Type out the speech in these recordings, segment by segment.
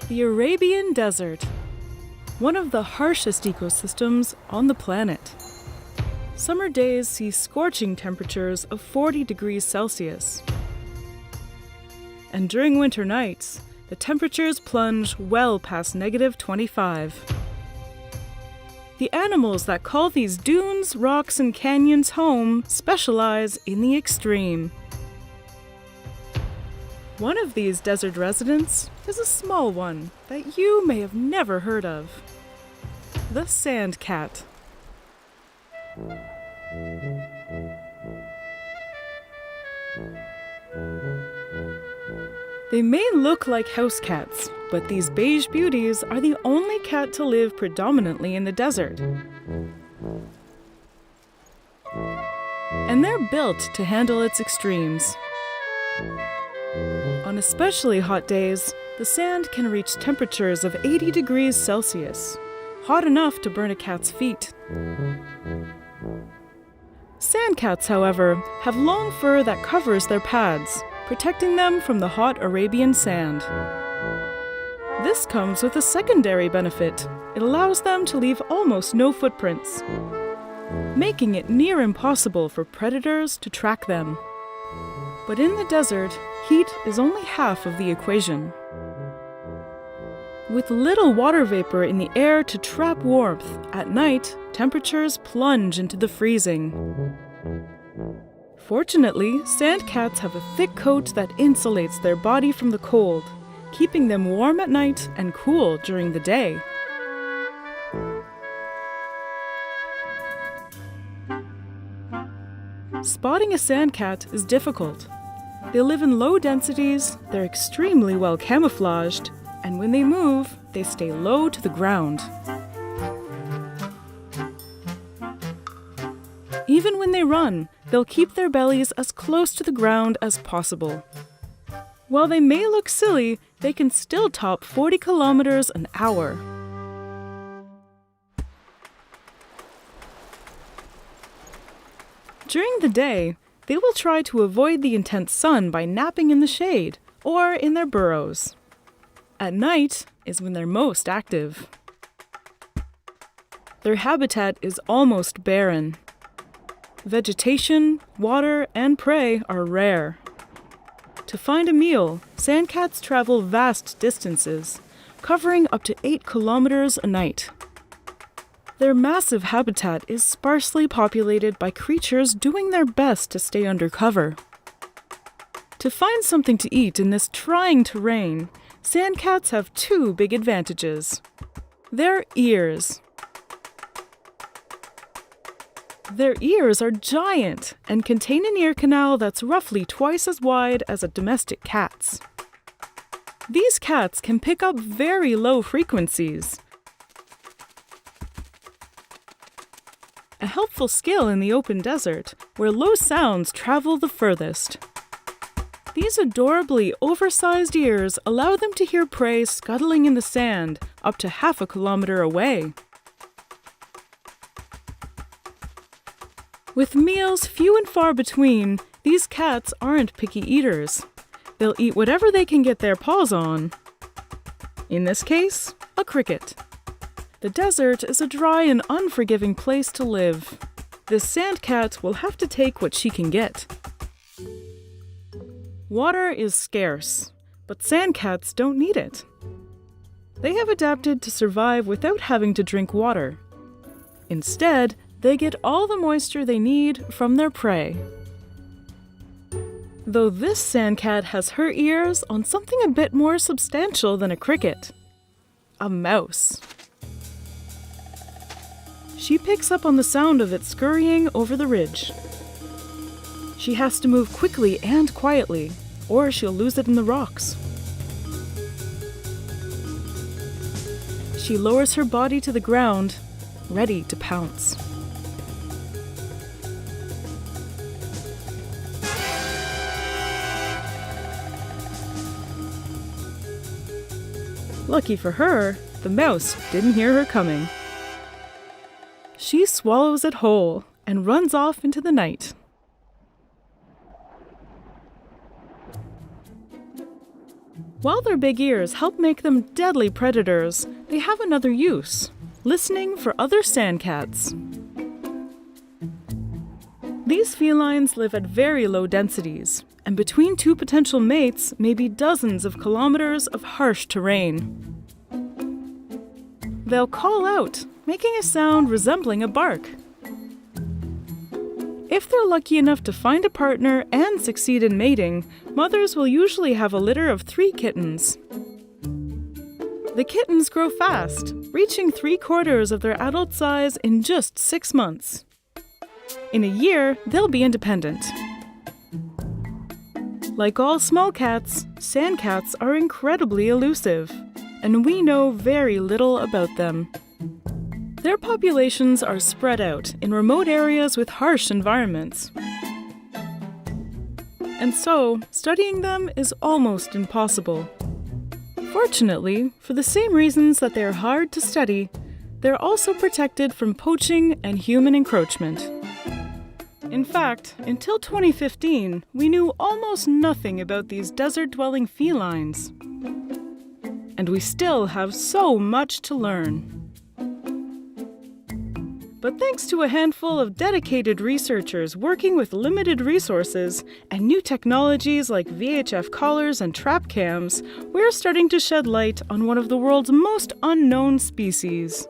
The Arabian Desert, one of the harshest ecosystems on the planet. Summer days see scorching temperatures of 40 degrees Celsius. And during winter nights, the temperatures plunge well past -25. The animals that call these dunes, rocks, and canyons home specialize in the extreme. One of these desert residents is a small one that you may have never heard of. The sand cat. They may look like house cats, but these beige beauties are the only cat to live predominantly in the desert. And they're built to handle its extremes. On especially hot days, the sand can reach temperatures of 80 degrees Celsius, hot enough to burn a cat's feet. Sand cats, however, have long fur that covers their pads, protecting them from the hot Arabian sand. This comes with a secondary benefit. It allows them to leave almost no footprints, making it near impossible for predators to track them. But in the desert, heat is only half of the equation. With little water vapor in the air to trap warmth, at night, temperatures plunge into the freezing. Fortunately, sand cats have a thick coat that insulates their body from the cold, keeping them warm at night and cool during the day. Spotting a sand cat is difficult. They live in low densities, they're extremely well camouflaged, and when they move, they stay low to the ground. Even when they run, they'll keep their bellies as close to the ground as possible. While they may look silly, they can still top 40 kilometers an hour. During the day, they will try to avoid the intense sun by napping in the shade or in their burrows. At night is when they're most active. Their habitat is almost barren. Vegetation, water, and prey are rare. To find a meal, sand cats travel vast distances, covering up to 8 kilometers a night. Their massive habitat is sparsely populated by creatures doing their best to stay under cover. To find something to eat in this trying terrain, sand cats have two big advantages. Their ears. Their ears are giant and contain an ear canal that's roughly twice as wide as a domestic cat's. These cats can pick up very low frequencies, a helpful skill in the open desert, where low sounds travel the furthest. These adorably oversized ears allow them to hear prey scuttling in the sand up to half a kilometer away. With meals few and far between, these cats aren't picky eaters. They'll eat whatever they can get their paws on. In this case, a cricket. The desert is a dry and unforgiving place to live. This sand cat will have to take what she can get. Water is scarce, but sand cats don't need it. They have adapted to survive without having to drink water. Instead, they get all the moisture they need from their prey. Though this sand cat has her ears on something a bit more substantial than a cricket. A mouse. She picks up on the sound of it scurrying over the ridge. She has to move quickly and quietly, or she'll lose it in the rocks. She lowers her body to the ground, ready to pounce. Lucky for her, the mouse didn't hear her coming. She swallows it whole and runs off into the night. While their big ears help make them deadly predators, they have another use: listening for other sandcats. These felines live at very low densities, and between two potential mates may be dozens of kilometers of harsh terrain. They'll call out, making a sound resembling a bark. If they're lucky enough to find a partner and succeed in mating, mothers will usually have a litter of 3 kittens. The kittens grow fast, reaching 3/4 of their adult size in just 6 months. In a year, they'll be independent. Like all small cats, sandcats are incredibly elusive, and we know very little about them. Their populations are spread out in remote areas with harsh environments. And so, studying them is almost impossible. Fortunately, for the same reasons that they are hard to study, they're also protected from poaching and human encroachment. In fact, until 2015, we knew almost nothing about these desert-dwelling felines. And we still have so much to learn. But thanks to a handful of dedicated researchers working with limited resources and new technologies like VHF collars and trap cams, we're starting to shed light on one of the world's most unknown species: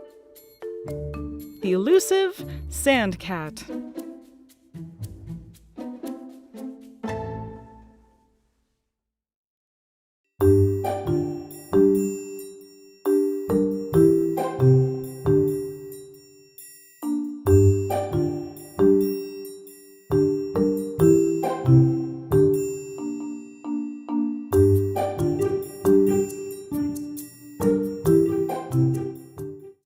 the elusive sand cat.